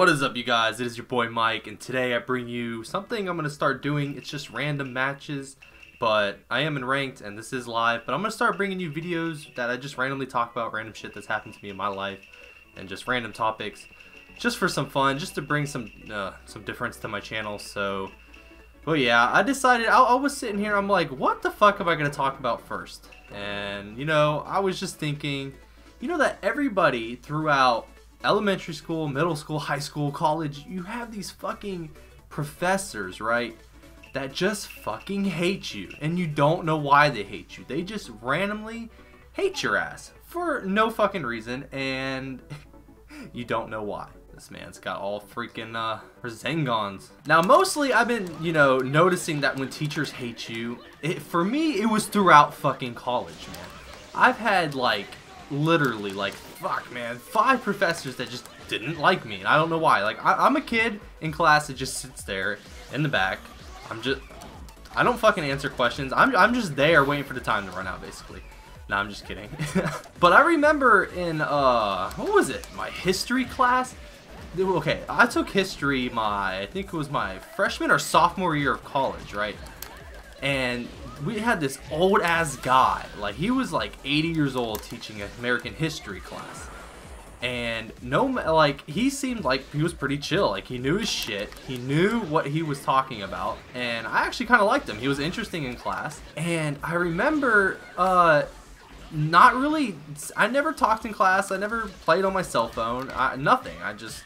What is up, you guys? It is your boy Mike, and today I bring you something I'm going to start doing. It's just random matches, but I am in ranked and this is live. But I'm going to start bringing you videos that I just randomly talk about, random shit that's happened to me in my life, and just random topics, just for some fun, just to bring some difference to my channel. So, well, yeah, I decided, I was sitting here, I'm like, what the fuck am I going to talk about first? And, you know, I was just thinking, you know that everybody throughout elementary school, middle school, high school, college, you have these fucking professors, right, that just fucking hate you, and you don't know why they hate you. They just randomly hate your ass for no fucking reason, and you don't know why. This man's got all freaking Zengons. Now, mostly I've been, you know, noticing that when teachers hate you, for me, it was throughout fucking college, man. I've had, like, literally, like, fuck, man, 5 professors that just didn't like me, and I don't know why. Like, I'm a kid in class that just sits there in the back. I don't fucking answer questions. I'm just there waiting for the time to run out, basically. No, I'm just kidding. But I remember in, what was it? My history class? Okay, I took history I think it was my freshman or sophomore year of college, right? And we had this old ass guy, like he was like 80 years old teaching an American history class, and he seemed like he was pretty chill, like he knew his shit, he knew what he was talking about, and I actually kind of liked him. He was interesting in class, and I remember I never talked in class, I never played on my cell phone, nothing. I just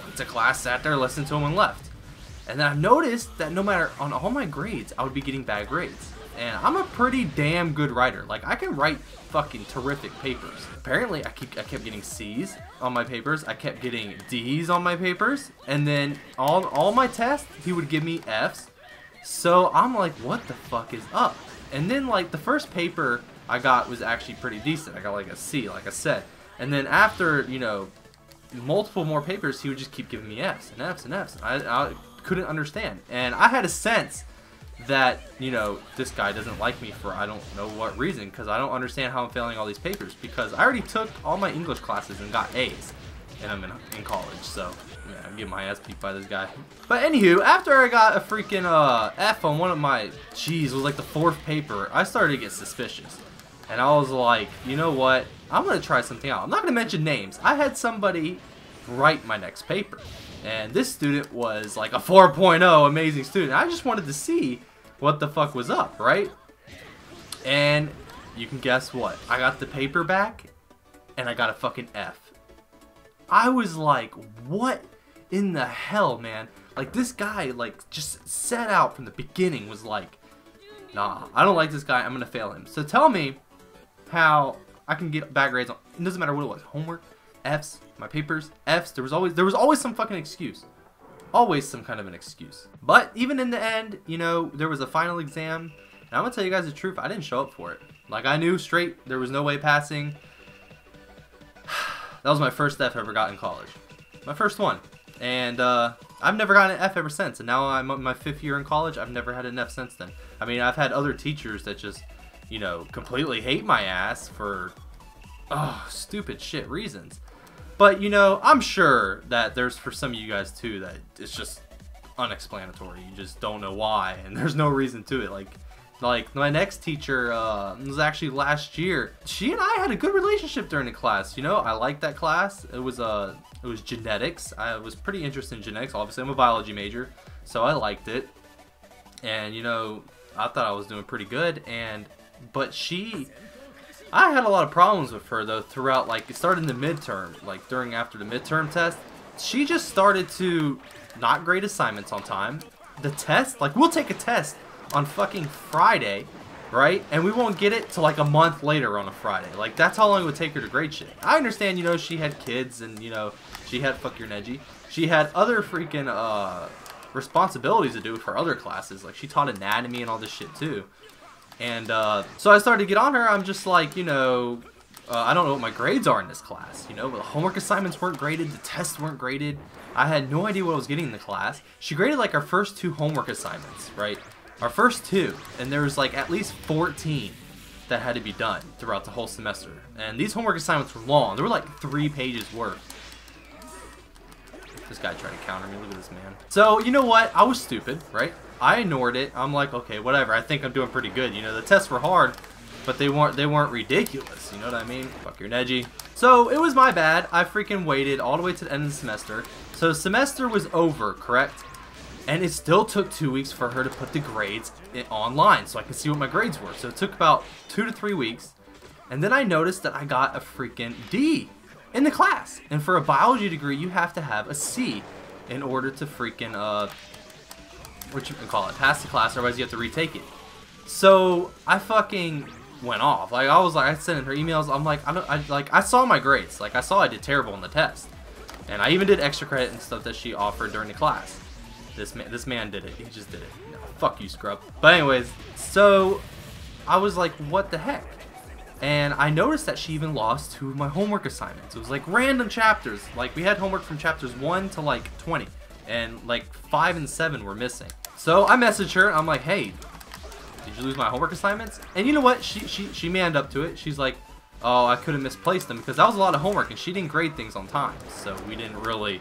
went to class, sat there, listened to him, and left. And then I noticed that no matter, on all my grades, I would be getting bad grades. And I'm a pretty damn good writer. Like, I can write fucking terrific papers. Apparently, I kept getting C's on my papers. I kept getting D's on my papers. And then all my tests, he would give me F's. So I'm like, what the fuck is up? And then, like, the first paper I got was actually pretty decent. I got like a C, like I said. And then after, you know, multiple more papers, he would just keep giving me F's and F's and F's. I couldn't understand, and I had a sense that, you know, this guy doesn't like me for I don't know what reason, because I don't understand how I'm failing all these papers, because I already took all my English classes and got A's, and I'm in college. So yeah, I'm getting my ass beat by this guy. But anywho, after I got a freaking F on one of my, it was like the 4th paper, I started to get suspicious, and I was like, you know what, I'm gonna try something out. I'm not gonna mention names. I had somebody write my next paper, and this student was like a 4.0 amazing student. I just wanted to see what the fuck was up, right? And you can guess what? I got the paper back, and I got a fucking F. I was like, what in the hell, man? Like, this guy, like, just set out from the beginning, was like, nah, I don't like this guy, I'm gonna fail him. So tell me how I can get bad grades on, it doesn't matter what it was, homework, F's, my papers, F's, there was always some fucking excuse. Always some kind of an excuse. But even in the end, you know, there was a final exam, and I'm gonna tell you guys the truth, I didn't show up for it. Like, I knew straight, there was no way passing. That was my first F I ever got in college. My first one. And I've never gotten an F ever since, and now I'm in my 5th year in college, I've never had an F since then. I mean, I've had other teachers that just, you know, completely hate my ass for, stupid shit reasons. But, you know, I'm sure that there's, for some of you guys too, that it's just unexplanatory. You just don't know why, and there's no reason to it. Like my next teacher was actually last year. She and I had a good relationship during the class. You know, I liked that class. It was genetics. I was pretty interested in genetics. Obviously, I'm a biology major, so I liked it. And, you know, I thought I was doing pretty good. But I had a lot of problems with her, though, throughout, like, it started in the midterm, like, after the midterm test. She just started to not grade assignments on time. The test, like, we'll take a test on fucking Friday, right? And we won't get it till, like, a month later on a Friday. Like, that's how long it would take her to grade shit. I understand, you know, she had kids, and, you know, she had, fuck your Neji. She had other freaking, responsibilities to do for other classes. Like, she taught anatomy and all this shit, too. And so I started to get on her. I'm just like, you know, I don't know what my grades are in this class. You know, the homework assignments weren't graded, the tests weren't graded. I had no idea what I was getting in the class. She graded like our first 2 homework assignments, right? Our first 2, and there was like at least 14 that had to be done throughout the whole semester. And these homework assignments were long. They were like 3 pages worth. This guy tried to counter me. Look at this man. So, you know what? I was stupid, right? I ignored it. I'm like, okay, whatever. I think I'm doing pretty good. You know, the tests were hard, but they weren't ridiculous. You know what I mean? Fuck your Neji. So, it was my bad. I freaking waited all the way to the end of the semester. So, the semester was over, correct? And it still took 2 weeks for her to put the grades online so I could see what my grades were. So, it took about 2 to 3 weeks. And then I noticed that I got a freaking D in the class. And for a biology degree, you have to have a C in order to freaking, what you can call it, pass the class, otherwise you have to retake it. So I fucking went off. Like, I was like, I sent her emails. I'm like, I saw my grades. Like, I saw I did terrible on the test. And I even did extra credit and stuff that she offered during the class. This man did it. He just did it. No, fuck you, scrub. But anyways, so I was like, what the heck? And I noticed that she even lost 2 of my homework assignments. It was like random chapters. Like, we had homework from chapters 1 to like 20. And like 5 and 7 were missing. So I messaged her. I'm like, hey, did you lose my homework assignments? And you know what? She manned up to it. She's like, oh, I could have misplaced them. Because that was a lot of homework. And she didn't grade things on time. So we didn't really,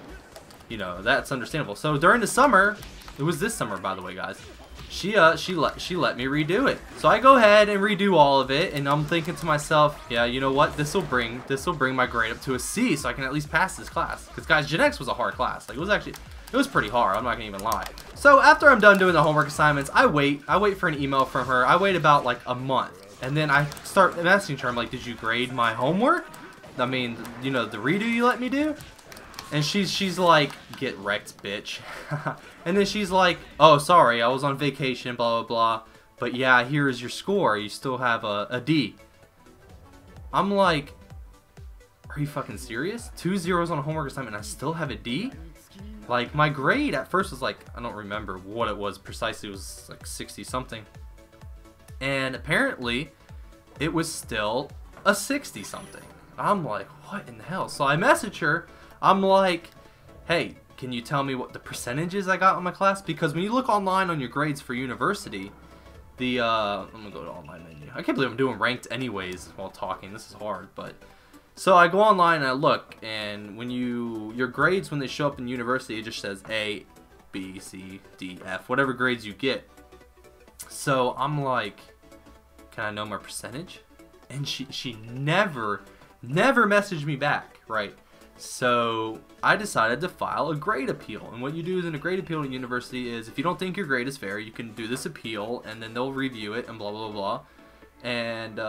you know, that's understandable. So during the summer, it was this summer, by the way, guys. She let me redo it. So I go ahead and redo all of it, and I'm thinking to myself, yeah, you know what? This will bring my grade up to a C, so I can at least pass this class. Because guys, Gen X was a hard class. Like, it was pretty hard. I'm not gonna even lie. So after I'm done doing the homework assignments, I wait for an email from her. I wait about like a month, and then I start messaging her. I'm like, did you grade my homework? I mean, you know, the redo you let me do? And she's like, get wrecked, bitch. And then she's like, oh, sorry, I was on vacation, blah, blah, blah. But yeah, here is your score. You still have a D. I'm like, are you fucking serious? 2 zeros on a homework assignment and I still have a D? Like, my grade at first was like, I don't remember what it was precisely. It was like 60 something. And apparently, it was still a 60 something. I'm like, what in the hell? So I message her. I'm like, hey, can you tell me what the percentages I got on my class? Because when you look online on your grades for university, I'm gonna go to online menu. I can't believe I'm doing ranked anyways while talking. This is hard, but so I go online and I look, and when your grades, when they show up in university, it just says A, B, C, D, F, whatever grades you get. So I'm like, can I know my percentage? And she never messaged me back, right? So I decided to file a grade appeal. And what you do in a grade appeal at university is, if you don't think your grade is fair, you can do this appeal, and then they'll review it and blah, blah, blah. And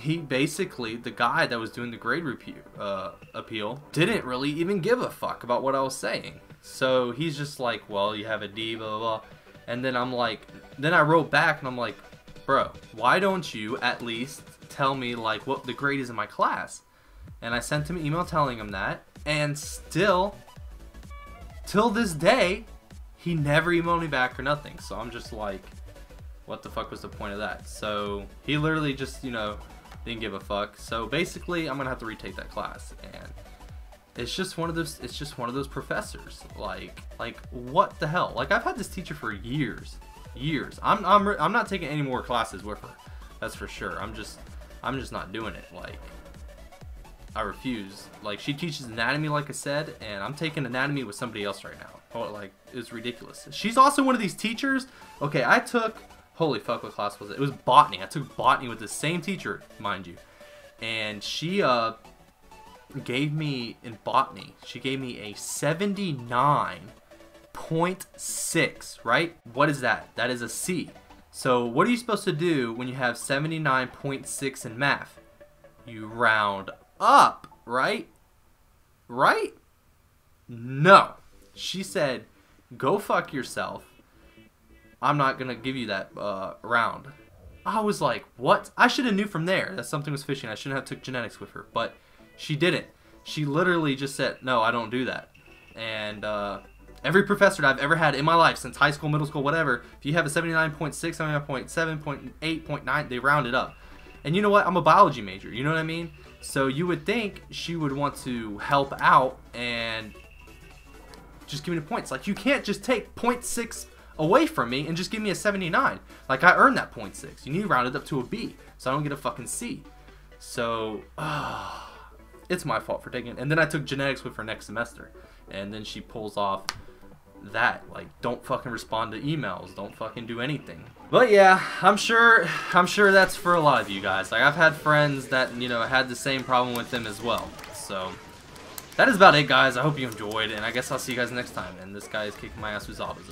he basically, the guy that was doing the grade appeal, didn't really even give a fuck about what I was saying. So he's just like, well, you have a D, blah, blah, blah. And then I'm like, then I wrote back and I'm like, bro, why don't you at least tell me like what the grade is in my class? And I sent him an email telling him that, and still, till this day, he never emailed me back or nothing. So I'm just like, what the fuck was the point of that? So he literally just, you know, didn't give a fuck. So basically, I'm gonna have to retake that class, and it's just one of those professors. Like what the hell? Like, I've had this teacher for years. I'm not taking any more classes with her. That's for sure. I'm just not doing it. Like, I refuse. Like, she teaches anatomy, like I said, and I'm taking anatomy with somebody else right now. Oh, like, it's ridiculous. She's also one of these teachers. Okay, I took, holy fuck, what class was it? It was botany. I took botany with the same teacher, mind you. And she gave me, in botany, she gave me a 79.6, right? What is that? That is a C. So what are you supposed to do when you have 79.6 in math? You round up, right? Right? No. She said, go fuck yourself. I'm not gonna give you that round. I was like, what? I should have knew from there that something was fishy. I shouldn't have took genetics with her, but she didn't. She literally just said, no, I don't do that. And every professor that I've ever had in my life, since high school, middle school, whatever, if you have a 79.6, 79.7, 0.8, 0.9, they round it up. And you know what? I'm a biology major. You know what I mean? So you would think she would want to help out and just give me the points. Like, you can't just take 0.6 away from me and just give me a 79. Like, I earned that 0.6. You need to round it up to a B, so I don't get a fucking C. So, it's my fault for taking it. And then I took genetics with her next semester. And then she pulls off that, like, don't fucking respond to emails, don't fucking do anything. But yeah, I'm sure that's for a lot of you guys. Like, I've had friends that, you know, had the same problem with them as well. So that is about it, guys. I hope you enjoyed, and I guess I'll see you guys next time. And this guy is kicking my ass with Zabuza.